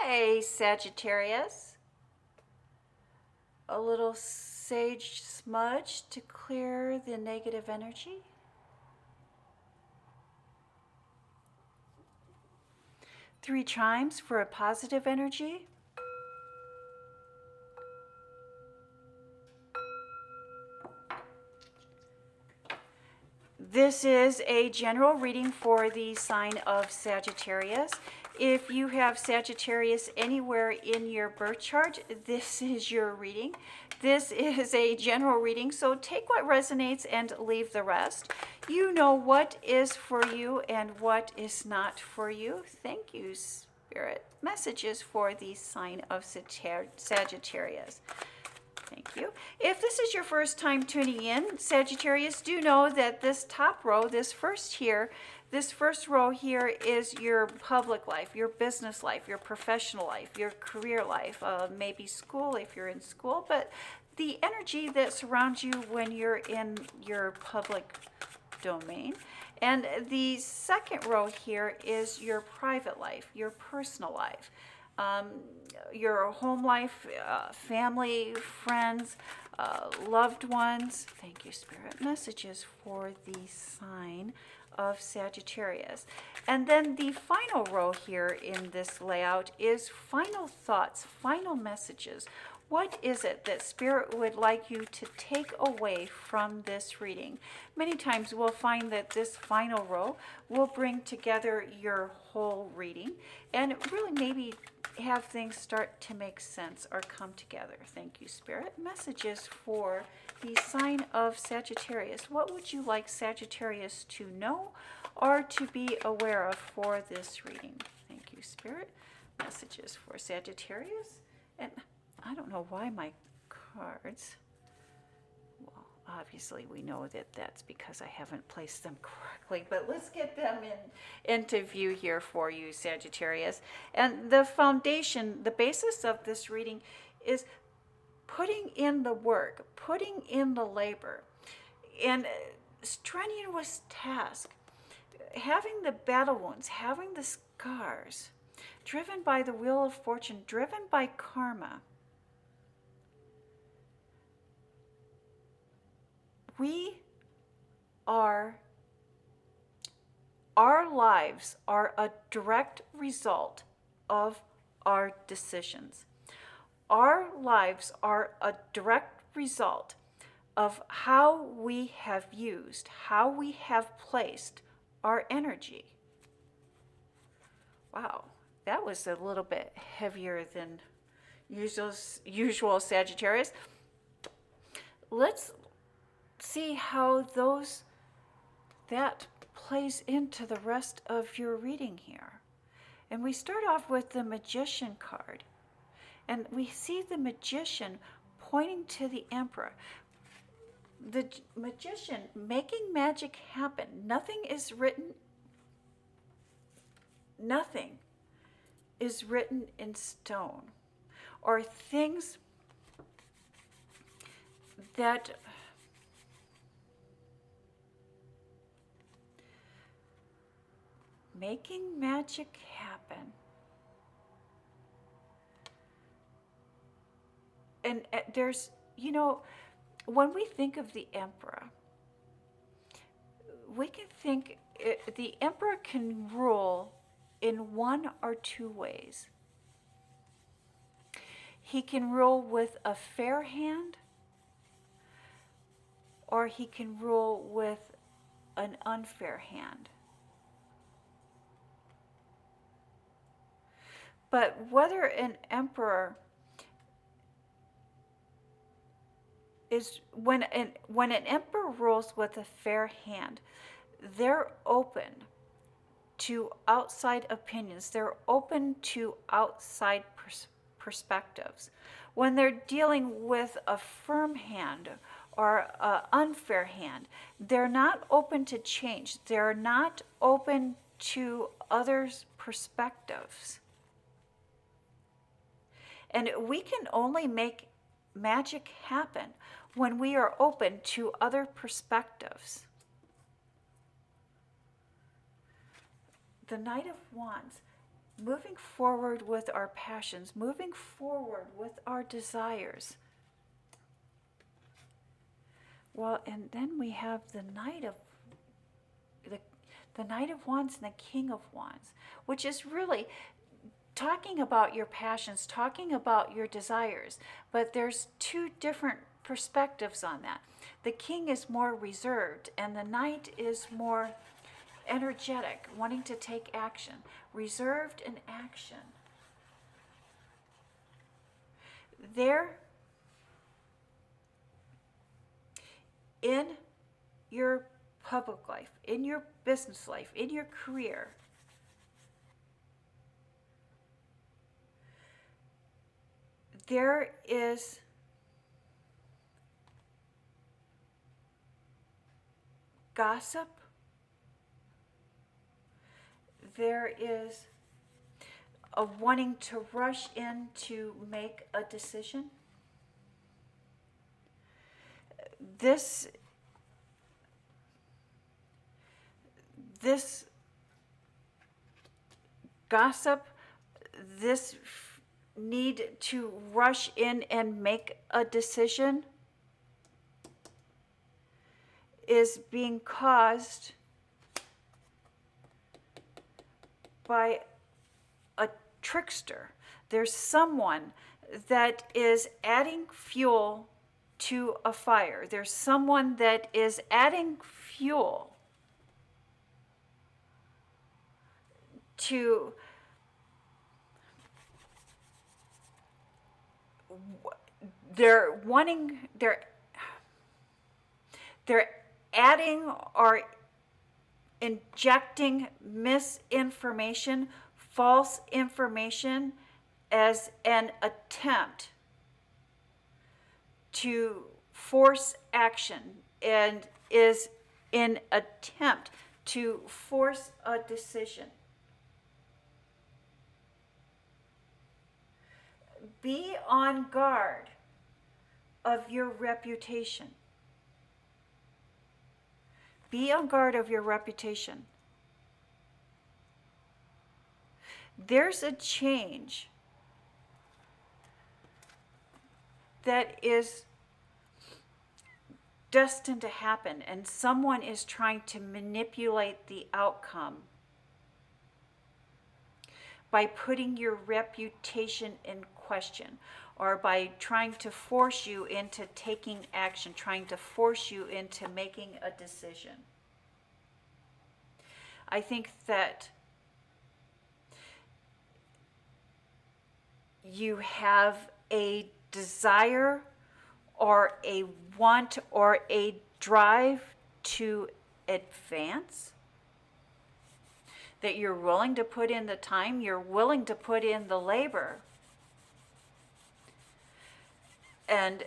Hi, Sagittarius. A little sage smudge to clear the negative energy. Three chimes for a positive energy. This is a general reading for the sign of Sagittarius. If you have Sagittarius anywhere in your birth chart, this is your reading. This is a general reading, so take what resonates and leave the rest. You know what is for you and what is not for you. Thank you, Spirit. Messages for the sign of Sagittarius. Thank you. If this is your first time tuning in, Sagittarius, do know that this top row, this first row here is your public life, your business life, your professional life, your career life, maybe school if you're in school, but the energy that surrounds you when you're in your public domain. And the second row here is your private life, your personal life. Your home life, family, friends, loved ones. Thank you, Spirit. Messages for the sign of Sagittarius. And then the final row here in this layout is final thoughts, final messages. What is it that Spirit would like you to take away from this reading? Many times we'll find that this final row will bring together your whole reading and really maybe have things start to make sense or come together. Thank you, Spirit. Messages for the sign of Sagittarius. What would you like Sagittarius to know or to be aware of for this reading? Thank you, Spirit. Messages for Sagittarius. And I don't know why my cards, well, obviously we know that that's because I haven't placed them correctly, but let's get them into view here for you, Sagittarius. And the foundation, the basis of this reading is putting in the work, putting in the labor, and strenuous task, having the battle wounds, having the scars, driven by the wheel of fortune, driven by karma. Our lives are a direct result of our decisions. Our lives are a direct result of how we have used, how we have placed our energy. Wow, that was a little bit heavier than usual Sagittarius. Let's see how that plays into the rest of your reading here. And we start off with the Magician card. And we see the Magician pointing to the Emperor. The Magician making magic happen. Nothing is written in stone. Or things that making magic happen. And there's, when we think of the Emperor, we can think the Emperor can rule in one or two ways. He can rule with a fair hand, or he can rule with an unfair hand. But whether an emperor is, when an emperor rules with a fair hand, they're open to outside opinions. They're open to outside perspectives. When they're dealing with a firm hand or an unfair hand, they're not open to change. They're not open to others' perspectives. And we can only make magic happen when we are open to other perspectives. The Knight of Wands. moving forward with our passions, moving forward with our desires. Well, and then we have the Knight of Wands and the King of Wands, which is really talking about your passions, talking about your desires. But there's two different perspectives on that. The King is more reserved, and the Knight is more energetic, wanting to take action. Reserved and action. There, in your public life, in your business life, in your career, there is gossip. There is a wanting to rush in to make a decision. This gossip, this need to rush in and make a decision is being caused by a trickster. There's someone that is adding fuel to a fire. There's someone that is adding fuel to they're adding or injecting misinformation, false information as an attempt to force action, and is an attempt to force a decision. Be on guard of your reputation. Be on guard of your reputation. There's a change that is destined to happen, and someone is trying to manipulate the outcome by putting your reputation in question, or by trying to force you into taking action, trying to force you into making a decision. I think that you have a desire or a want or a drive to advance, that you're willing to put in the time, you're willing to put in the labor, and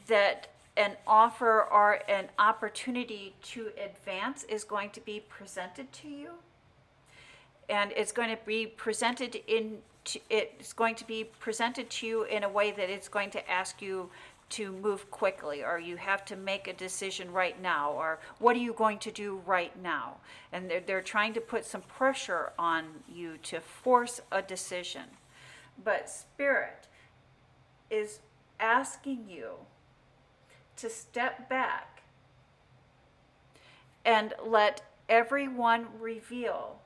that an offer or an opportunity to advance is going to be presented to you, and it's going to be presented to you in a way that it's going to ask you to move quickly, or you have to make a decision right now, or what are you going to do right now? And they're trying to put some pressure on you to force a decision. But Spirit is asking you to step back and let everyone reveal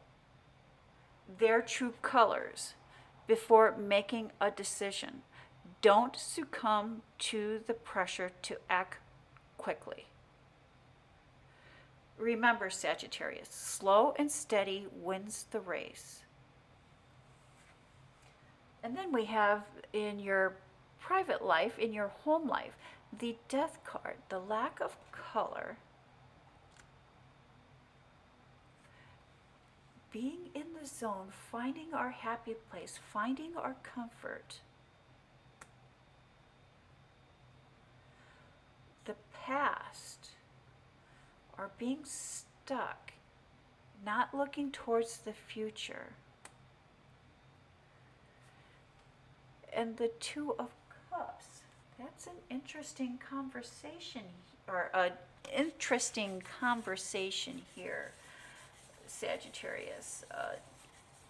their true colors before making a decision. Don't succumb to the pressure to act quickly. Remember, Sagittarius, slow and steady wins the race. And then we have in your private life, in your home life, the Death card, the lack of color. Being in the zone, finding our happy place, finding our comfort. The past, or being stuck, not looking towards the future. And the Two of Cups, that's an interesting conversation, or an interesting conversation here, Sagittarius.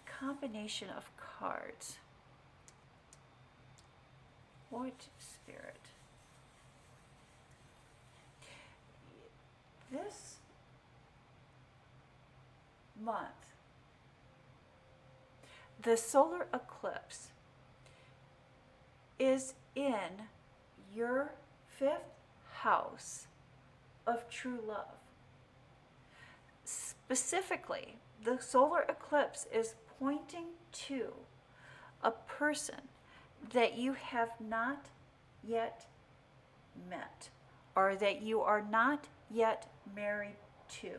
Combination of cards. What Spirit? This month, the solar eclipse is in your 5th house of true love. Specifically, the solar eclipse is pointing to a person that you have not yet met, or that you are not yet married to.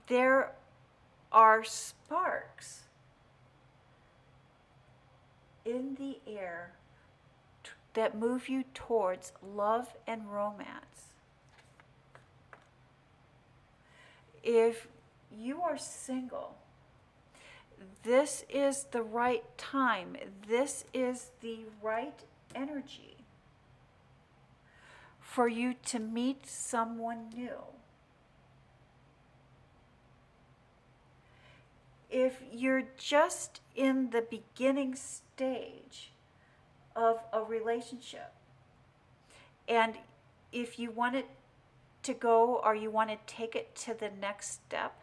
There are sparks in the air that move you towards love and romance. If you are single, this is the right time. This is the right energy for you to meet someone new. If you're just in the beginning stage of a relationship, and if you want it to go, or you want to take it to the next step,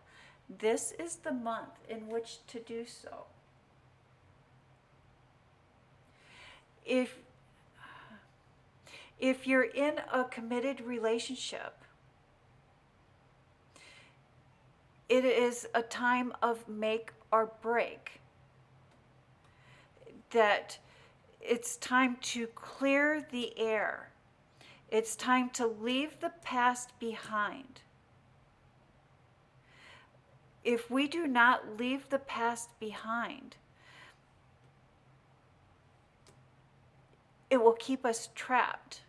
this is the month in which to do so. If you're in a committed relationship, it is a time of make or break. That it's time to clear the air. It's time to leave the past behind. If we do not leave the past behind, it will keep us trapped.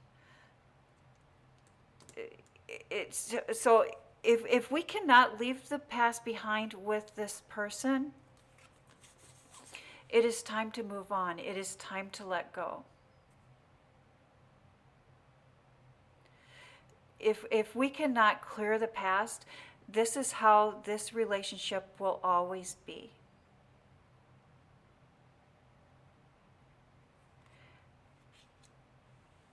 So if we cannot leave the past behind with this person, it is time to move on. It is time to let go. If we cannot clear the past, this is how this relationship will always be.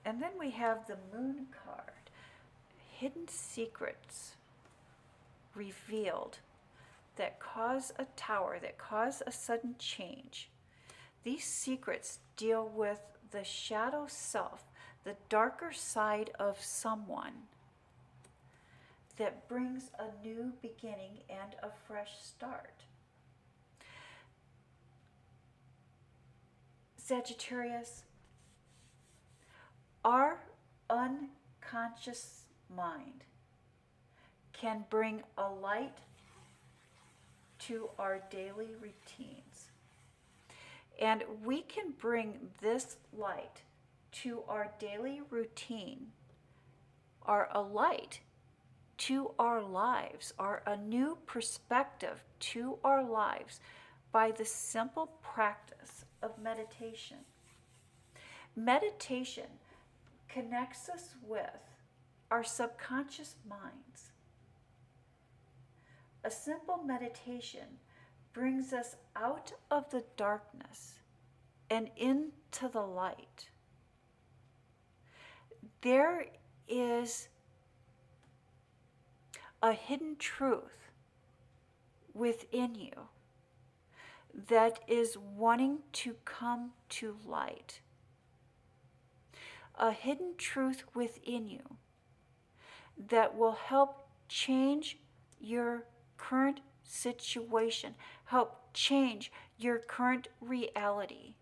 And then we have the Moon card. Hidden secrets revealed that cause a tower, that cause a sudden change. These secrets deal with the shadow self, the darker side of someone, that brings a new beginning and a fresh start. Sagittarius, our unconscious mind can bring a light to our daily routines. And we can bring this light to our daily routine, or a light to our lives, or a new perspective to our lives, by the simple practice of meditation. Meditation connects us with our subconscious minds. A simple meditation brings us out of the darkness and into the light. There is a hidden truth within you that is wanting to come to light. A hidden truth within you that will help change your current situation, help change your current reality.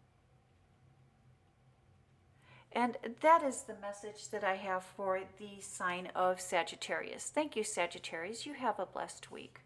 And that is the message that I have for the sign of Sagittarius. Thank you, Sagittarius. You have a blessed week.